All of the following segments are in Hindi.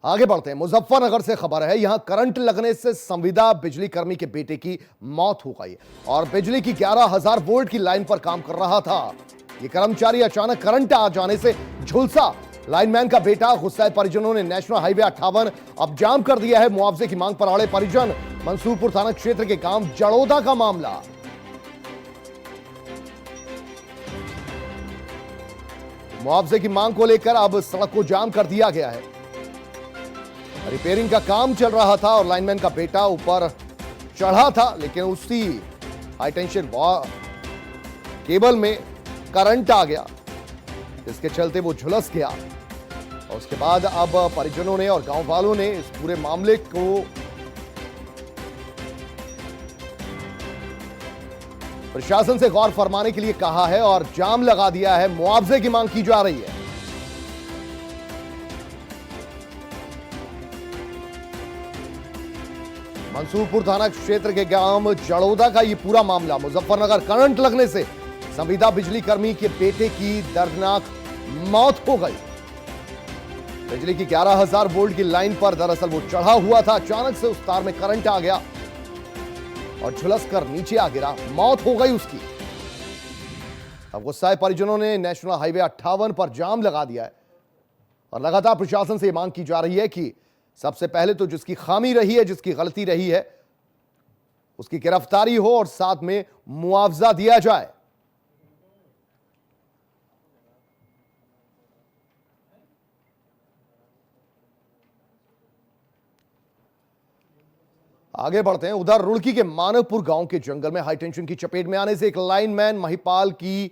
आगे बढ़ते हैं। मुजफ्फरनगर से खबर है, यहां करंट लगने से संविदा बिजली कर्मी के बेटे की मौत हो गई और बिजली की 11,000 वोल्ट की लाइन पर काम कर रहा था। यह कर्मचारी अचानक करंट आ जाने से झुलसा। लाइनमैन का बेटा गुस्साए परिजनों ने नेशनल हाईवे 58 अब जाम कर दिया है। मुआवजे की मांग पर अड़े परिजन। मंसूरपुर थाना क्षेत्र के गांव जड़ोदा का मामला। मुआवजे की मांग को लेकर अब सड़क को जाम कर दिया गया है। रिपेयरिंग का काम चल रहा था और लाइनमैन का बेटा ऊपर चढ़ा था, लेकिन उसी हाई टेंशन केबल में करंट आ गया, इसके चलते वो झुलस गया। और उसके बाद अब परिजनों ने और गांव वालों ने इस पूरे मामले को प्रशासन से गौर फरमाने के लिए कहा है और जाम लगा दिया है। मुआवजे की मांग की जा रही है। मंसूरपुर थाना क्षेत्र के गांव जड़ोदा का यह पूरा मामला। मुजफ्फरनगर करंट लगने से संविदा बिजली कर्मी के बेटे की दर्दनाक मौत हो गई। बिजली की 11,000 वोल्ट की लाइन पर दरअसल वो चढ़ा हुआ था। अचानक से उस तार में करंट आ गया और झुलसकर नीचे आ गिरा। मौत हो गई उसकी। अब गुस्साए परिजनों ने नेशनल हाईवे 58 पर जाम लगा दिया है और लगातार प्रशासन से यह मांग की जा रही है कि सबसे पहले तो जिसकी खामी रही है, जिसकी गलती रही है, उसकी गिरफ्तारी हो और साथ में मुआवजा दिया जाए। आगे बढ़ते हैं। उधर रुड़की के मानवपुर गांव के जंगल में हाई टेंशन की चपेट में आने से एक लाइनमैन महिपाल की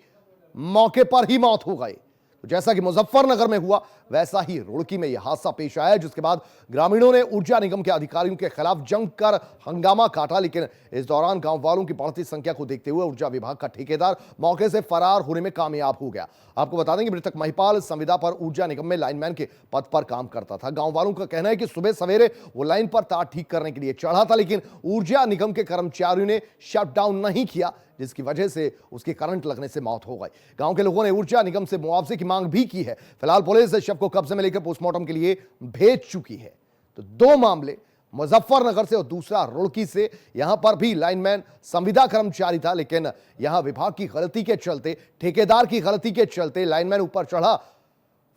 मौके पर ही मौत हो गई। जैसा कि मुजफ्फरनगर में हुआ, वैसा ही रुड़की में यह हादसा पेश आया, जिसके बाद ग्रामीणों ने ऊर्जा निगम के अधिकारियों के खिलाफ जमकर हंगामा काटा। लेकिन इस दौरान गांव वालों की बढ़ती संख्या को देखते हुए ऊर्जा विभाग का ठेकेदार मौके से फरार होने में कामयाब हो गया। आपको बता दें कि मृतक महिपाल संविदा पर ऊर्जा निगम में लाइनमैन के पद पर काम करता था। गांव वालों का कहना है कि सुबह सवेरे वो लाइन पर तार ठीक करने के लिए चढ़ा था, लेकिन ऊर्जा निगम के कर्मचारियों ने शट डाउन नहीं किया, जिसकी वजह से उसकी करंट लगने से मौत हो गई। गांव के लोगों ने ऊर्जा निगम से मुआवजे की मांग भी की है। फिलहाल पुलिस शव को कब्जे में लेकर पोस्टमार्टम के लिए भेज चुकी है। तो दो मामले, मुजफ्फरनगर से और दूसरा रुड़की से। यहां पर भी लाइनमैन संविदा कर्मचारी था, लेकिन यहां विभाग की गलती के चलते, ठेकेदार की गलती के चलते लाइनमैन ऊपर चढ़ा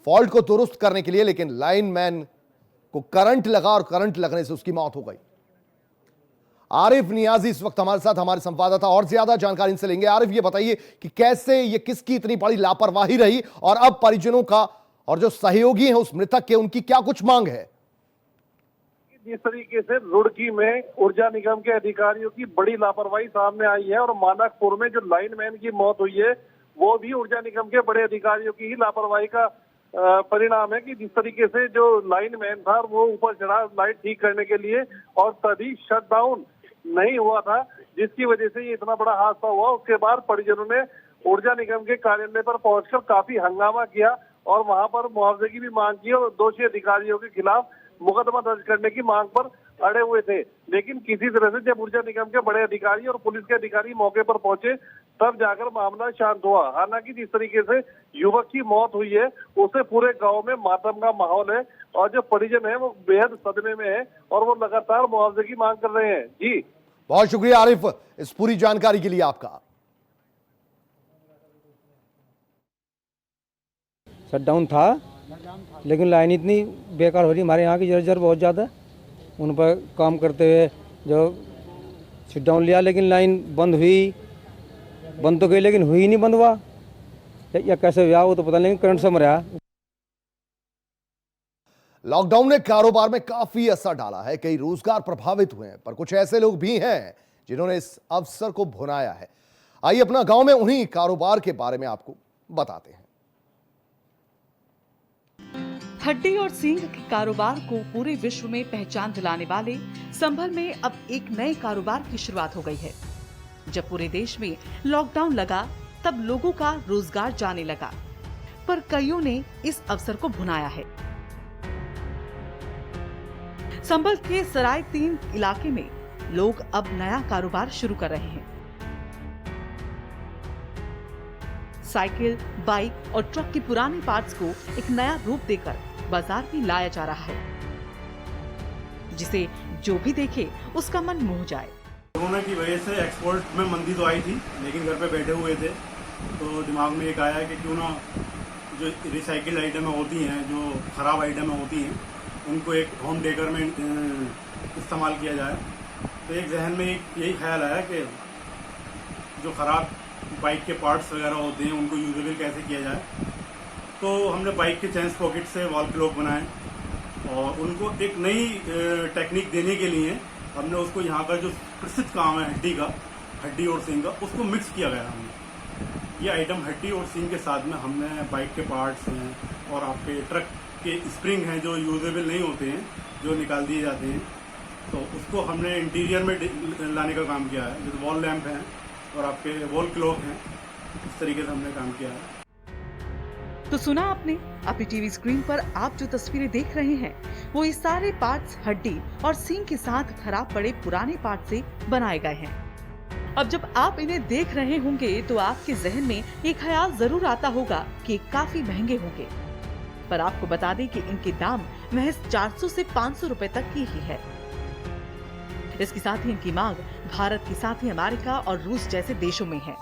फॉल्ट को दुरुस्त करने के लिए, लेकिन लाइनमैन को करंट लगा और करंट लगने से उसकी मौत हो गई। आरिफ नियाजी इस वक्त हमारे साथ, हमारे संवाददाता, और ज्यादा जानकारी इनसे लेंगे। आरिफ, ये बताइए कि कैसे, ये किसकी इतनी बड़ी लापरवाही रही और अब परिजनों का और जो सहयोगी हैं उस मृतक के, उनकी क्या कुछ मांग है? जिस तरीके से रुड़की में ऊर्जा निगम के अधिकारियों की बड़ी लापरवाही सामने आई है और मानकपुर में जो लाइनमैन की मौत हुई है वो भी ऊर्जा निगम के बड़े अधिकारियों की ही लापरवाही का परिणाम है। कि जिस तरीके से जो लाइनमैन था वो ऊपर चढ़ा लाइट ठीक करने के लिए और तभी शट डाउन नहीं हुआ था, जिसकी वजह से ये इतना बड़ा हादसा हुआ। उसके बाद परिजनों ने ऊर्जा निगम के कार्यालय पर पहुंचकर काफी हंगामा किया और वहां पर मुआवजे की भी मांग की और दोषी अधिकारियों के खिलाफ मुकदमा दर्ज करने की मांग पर अड़े हुए थे। लेकिन किसी तरह से जब ऊर्जा निगम के बड़े अधिकारी और पुलिस के अधिकारी मौके पर पहुंचे, तब जाकर मामला शांत हुआ। हालांकि जिस तरीके से युवक की मौत हुई है उससे पूरे गांव में मातम का माहौल है और जो परिजन है वो बेहद सदमे में है और वो लगातार मुआवजे की मांग कर रहे हैं। जी, बहुत शुक्रिया आरिफ इस पूरी जानकारी के लिए आपका। शटडाउन था, लेकिन लाइन इतनी बेकार हो रही हमारे यहाँ की, जर्जर बहुत ज़्यादा। उन पर काम करते हुए जो शटडाउन लिया, लेकिन लाइन बंद हुई, बंद तो गई लेकिन हुई नहीं बंद हुआ, या कैसे हुआ वो तो पता नहीं, करंट से मरा। लॉकडाउन ने कारोबार में काफी असर डाला है, कई रोजगार प्रभावित हुए हैं, पर कुछ ऐसे लोग भी हैं जिन्होंने इस अवसर को भुनाया है। आइए अपना गांव में उन्हीं कारोबार के बारे में आपको बताते हैं। हड्डी और सींग के कारोबार को पूरे विश्व में पहचान दिलाने वाले संभल में अब एक नए कारोबार की शुरुआत हो गई है। जब पूरे देश में लॉकडाउन लगा तब लोगों का रोजगार जाने लगा, पर कईयों ने इस अवसर को भुनाया है। संभल के सराय 3 इलाके में लोग अब नया कारोबार शुरू कर रहे हैं। साइकिल, बाइक और ट्रक के पुराने पार्ट्स को एक नया रूप देकर बाजार में लाया जा रहा है। जिसे जो भी देखे उसका मन मोह जाए। कोरोना की वजह से एक्सपोर्ट में मंदी तो आई थी, लेकिन घर पे बैठे हुए थे तो दिमाग में एक आया कि क्यों ना जो रिसाइकिल आइटमें होती हैं, जो ख़राब आइटमें होती हैं, उनको एक होम डेकर में इस्तेमाल किया जाए। तो एक जहन में यही ख्याल आया कि जो ख़राब बाइक के पार्ट्स वगैरह होते हैं उनको यूजेबल कैसे किया जाए। तो हमने बाइक के चेन पॉकेट से वॉल क्लॉक बनाए और उनको एक नई टेक्निक देने के लिए हमने उसको यहाँ का जो प्रसिद्ध काम है हड्डी और सींग का, उसको मिक्स किया गया हमने। ये आइटम हड्डी और सींग के साथ में हमने बाइक के पार्ट्स हैं और आपके ट्रक के स्प्रिंग हैं जो यूजेबल नहीं होते हैं, जो निकाल दिए जाते हैं, तो उसको हमने इंटीरियर में लाने का काम किया है। जैसे वॉल लैंप हैं और आपके वॉल क्लॉक हैं, इस तरीके से हमने काम किया है। तो सुना आपने, अपनी टीवी स्क्रीन पर आप जो तस्वीरें देख रहे हैं वो ये सारे पार्ट्स हड्डी और सींग के साथ खराब पड़े पुराने पार्ट से बनाए गए हैं। अब जब आप इन्हें देख रहे होंगे तो आपके जहन में ये ख्याल जरूर आता होगा कि काफी महंगे होंगे, पर आपको बता दें कि इनके दाम महज 400 से 500 रुपए तक की ही है। इसके साथ ही इनकी मांग भारत के साथ ही अमेरिका और रूस जैसे देशों में है।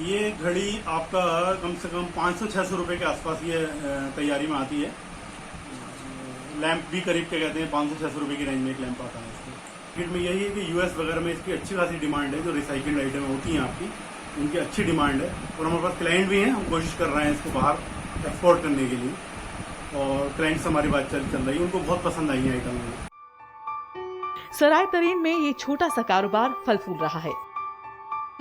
ये घड़ी आपका कम से कम 500-600 रुपए के आसपास ये तैयारी में आती है। लैंप भी करीब के कहते हैं 500-600 रुपए की रेंज में एक लैंप आता है इसके। मार्केट में यही है कि यूएस वगैरह में इसकी अच्छी खासी डिमांड है। जो रिसाइकिल्ड आइटम होती हैं आपकी, उनकी अच्छी डिमांड है और हमारे पास क्लाइंट भी हैं। हम कोशिश कर रहे हैं इसको बाहर एक्सपोर्ट करने के लिए और क्लाइंट से हमारी बात चल रही है, उनको बहुत पसंद आई है आइटम। सराय तरेन में ये छोटा सा कारोबार फल फूल रहा है।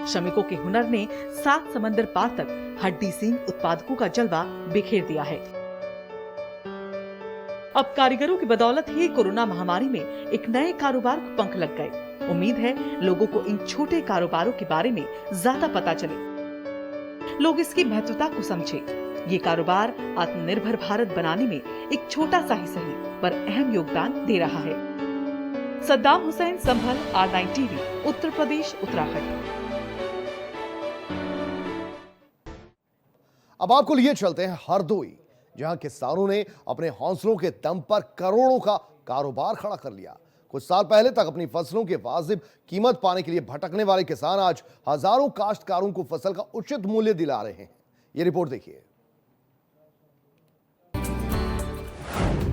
श्रमिकों के हुनर ने 7 समंदर पार तक हड्डी सींग उत्पादकों का जलवा बिखेर दिया है। अब कारीगरों की बदौलत ही कोरोना महामारी में एक नए कारोबार को पंख लग गए। उम्मीद है लोगों को इन छोटे कारोबारों के बारे में ज्यादा पता चले, लोग इसकी महत्वता को समझे। ये कारोबार आत्मनिर्भर भारत बनाने में एक छोटा सा ही सही पर अहम योगदान दे रहा है। सद्दाम हुसैन, संभल, R9 टीवी, उत्तर प्रदेश, उत्तराखंड। अब आपको लिए चलते हैं हरदोई, जहां किसानों ने अपने हौसलों के दम पर करोड़ों का कारोबार खड़ा कर लिया। कुछ साल पहले तक अपनी फसलों के वाजिब कीमत पाने के लिए भटकने वाले किसान आज हजारों काश्तकारों को फसल का उचित मूल्य दिला रहे हैं। ये रिपोर्ट देखिए।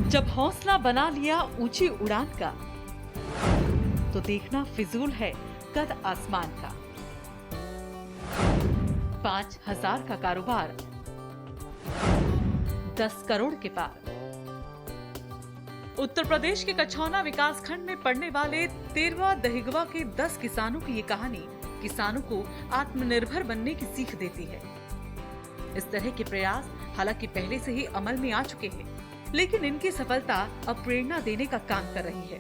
जब हौसला बना लिया ऊंची उड़ान का, तो देखना फिजूल है कद आसमान का। 5000 का कारोबार 10 करोड़ के पार। उत्तर प्रदेश के कछौना विकास खंड में पड़ने वाले 13वां दहिगवा के 10 किसानों की ये कहानी किसानों को आत्मनिर्भर बनने की सीख देती है। इस तरह के प्रयास हालांकि पहले से ही अमल में आ चुके हैं, लेकिन इनकी सफलता अब प्रेरणा देने का काम कर रही है।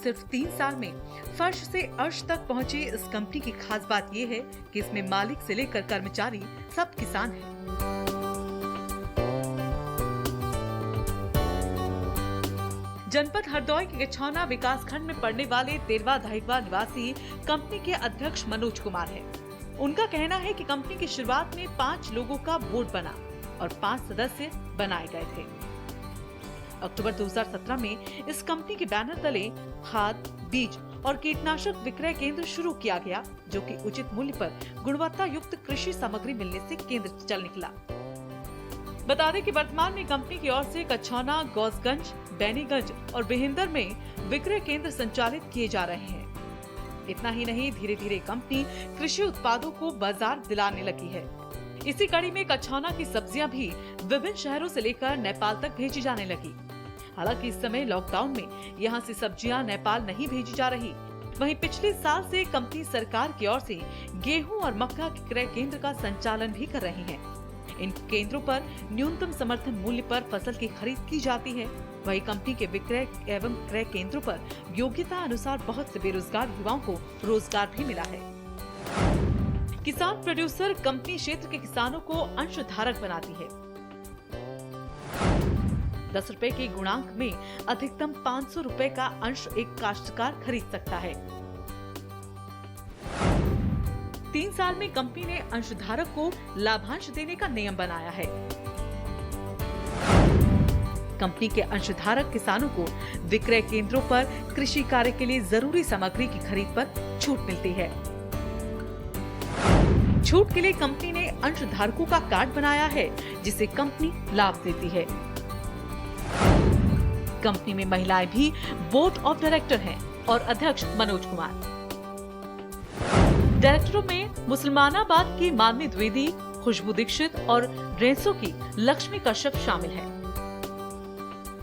सिर्फ 3 साल में फर्श से अर्श तक पहुंची इस कंपनी की खास बात यह है कि इसमें मालिक से लेकर कर्मचारी सब किसान हैं। जनपद हरदोई के गछौना विकास खंड में पड़ने वाले 13वां दहिगवा निवासी कंपनी के अध्यक्ष मनोज कुमार हैं। उनका कहना है कि कंपनी की शुरुआत में 5 लोगों का बोर्ड बना और 5 सदस्य बनाए गए थे। अक्टूबर 2017 में इस कंपनी के बैनर तले खाद, बीज और कीटनाशक विक्रय केंद्र शुरू किया गया, जो कि उचित मूल्य पर गुणवत्ता युक्त कृषि सामग्री मिलने से केंद्र चल निकला। बता दें कि वर्तमान में कंपनी की ओर से कछौना, गौसगंज, बैनीगंज और बेहिंदर में विक्रय केंद्र संचालित किए जा रहे हैं। इतना ही नहीं, धीरे धीरे कंपनी कृषि उत्पादों को बाजार दिलाने लगी है। इसी कड़ी में कछौना की सब्जियां भी विभिन्न शहरों से लेकर नेपाल तक भेजी जाने लगी। हालांकि इस समय लॉकडाउन में यहां से सब्जियां नेपाल नहीं भेजी जा रही। वहीं पिछले साल से कंपनी सरकार की ओर से गेहूं और मक्का के क्रय केंद्र का संचालन भी कर रही है। इन केंद्रों पर न्यूनतम समर्थन मूल्य पर फसल की खरीद की जाती है। वहीं कंपनी के विक्रय एवं क्रय केंद्रों पर योग्यता अनुसार बहुत से बेरोजगार युवाओं को रोजगार भी मिला है। किसान प्रोड्यूसर कंपनी क्षेत्र के किसानों को अंशधारक बनाती है। 10 रुपए के गुणांक में अधिकतम 500 रुपए का अंश एक काश्तकार खरीद सकता है। 3 साल में कंपनी ने अंशधारक को लाभांश देने का नियम बनाया है। कंपनी के अंशधारक किसानों को विक्रय केंद्रों पर कृषि कार्य के लिए जरूरी सामग्री की खरीद पर छूट मिलती है। छूट के लिए कंपनी ने अंशधारकों का कार्ड बनाया है, जिसे कंपनी लाभ देती है। कंपनी में महिलाएं भी बोर्ड ऑफ डायरेक्टर हैं और अध्यक्ष मनोज कुमार। डायरेक्टरों में मुसलमानाबाद की मानवी द्विवेदी, खुशबू दीक्षित और रेंसो की लक्ष्मी कश्यप शामिल हैं।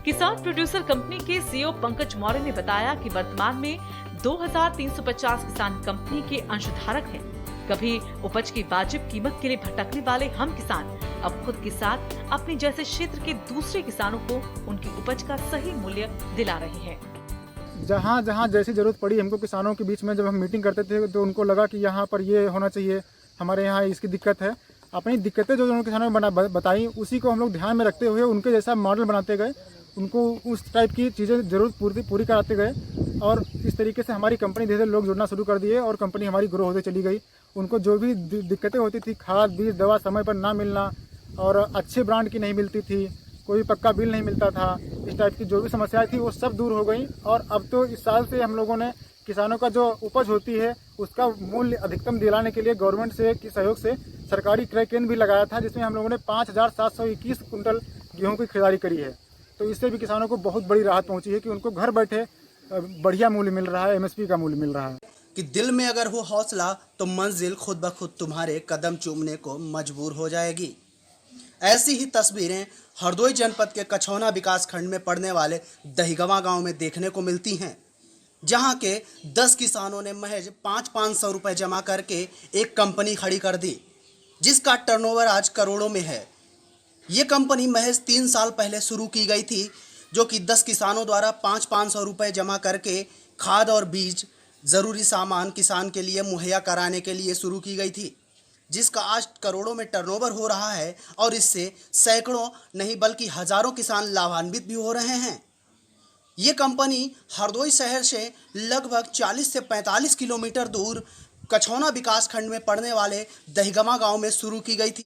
किसान प्रोड्यूसर कंपनी के सीईओ पंकज मौर्य ने बताया कि वर्तमान में 2350 किसान कंपनी के अंशधारक हैं। कभी उपज की वाजिब कीमत के लिए भटकने वाले हम किसान अब खुद के साथ अपने जैसे क्षेत्र के दूसरे किसानों को उनकी उपज का सही मूल्य दिला रहे हैं। जहाँ जहाँ जैसी जरूरत पड़ी हमको किसानों के बीच में, जब हम मीटिंग करते थे तो उनको लगा कि यहाँ पर ये होना चाहिए, हमारे यहाँ इसकी दिक्कत है। अपनी दिक्कतें जो उन किसानों ने बताई, उसी को हम लोग ध्यान में रखते हुए उनके जैसा मॉडल बनाते गए, उनको उस टाइप की चीज़ें जरूरत पूरी कराते गए और इस तरीके से हमारी कंपनी धीरे धीरे लोग जुड़ना शुरू कर दिए और कंपनी हमारी ग्रो होती चली गई। उनको जो भी दिक्कतें होती थी, खाद बीज दवा समय पर ना मिलना और अच्छे ब्रांड की नहीं मिलती थी, कोई पक्का बिल नहीं मिलता था, इस टाइप की जो भी समस्याएं थी वो सब दूर हो गई। और अब तो इस साल से हम लोगों ने किसानों का जो उपज होती है उसका मूल्य अधिकतम दिलाने के लिए गवर्नमेंट से की सहयोग से सरकारी क्रय केंद्र भी लगाया था, जिसमें हम लोगों ने 5721 कुंटल गेहूं की खरीदारी करी है। तो इससे भी किसानों को बहुत बड़ी राहत पहुंची है कि उनको घर बैठे बढ़िया मूल्य मिल रहा है, एमएसपी का मूल्य मिल रहा है। कि दिल में अगर हो हौसला तो मंजिल खुद ब खुद तुम्हारे कदम चूमने को मजबूर हो जाएगी। ऐसी ही तस्वीरें हरदोई जनपद के कछौना विकास खंड में पड़ने वाले दहीगवा गांव में देखने को मिलती हैं, जहां के 10 किसानों ने महज 500 रुपए जमा करके एक कंपनी खड़ी कर दी, जिसका टर्नओवर आज करोड़ों में है। ये कंपनी महज 3 साल पहले शुरू की गई थी, जो कि 10 किसानों द्वारा 500 रुपए जमा करके खाद और बीज ज़रूरी सामान किसान के लिए मुहैया कराने के लिए शुरू की गई थी, जिसका आज करोड़ों में टर्नओवर हो रहा है और इससे सैकड़ों नहीं बल्कि हजारों किसान लाभान्वित भी हो रहे हैं। ये कंपनी हरदोई शहर से लगभग 40 से 45 किलोमीटर दूर कछौना विकास खंड में पड़ने वाले दहीगमा गांव में शुरू की गई थी।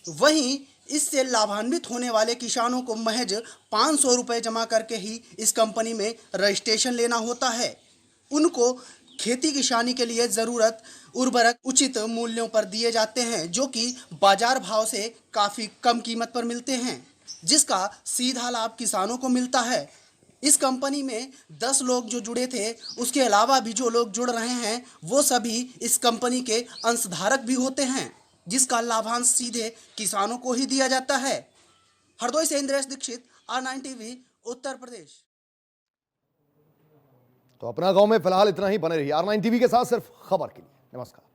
वहीं इससे लाभान्वित होने वाले किसानों को महज 500 रुपये जमा करके ही इस कंपनी में रजिस्ट्रेशन लेना होता है। उनको खेती किसानी के लिए ज़रूरत उर्वरक उचित मूल्यों पर दिए जाते हैं, जो कि बाजार भाव से काफ़ी कम कीमत पर मिलते हैं, जिसका सीधा लाभ किसानों को मिलता है। इस कंपनी में 10 लोग जो जुड़े थे, उसके अलावा भी जो लोग जुड़ रहे हैं वो सभी इस कंपनी के अंशधारक भी होते हैं, जिसका लाभांश सीधे किसानों को ही दिया जाता है। हरदोई से इंद्रेश दीक्षित, R9 TV, उत्तर प्रदेश। तो अपना गांव में फिलहाल इतना ही। बने रहिए R9 TV के साथ सिर्फ खबर के लिए। नमस्कार।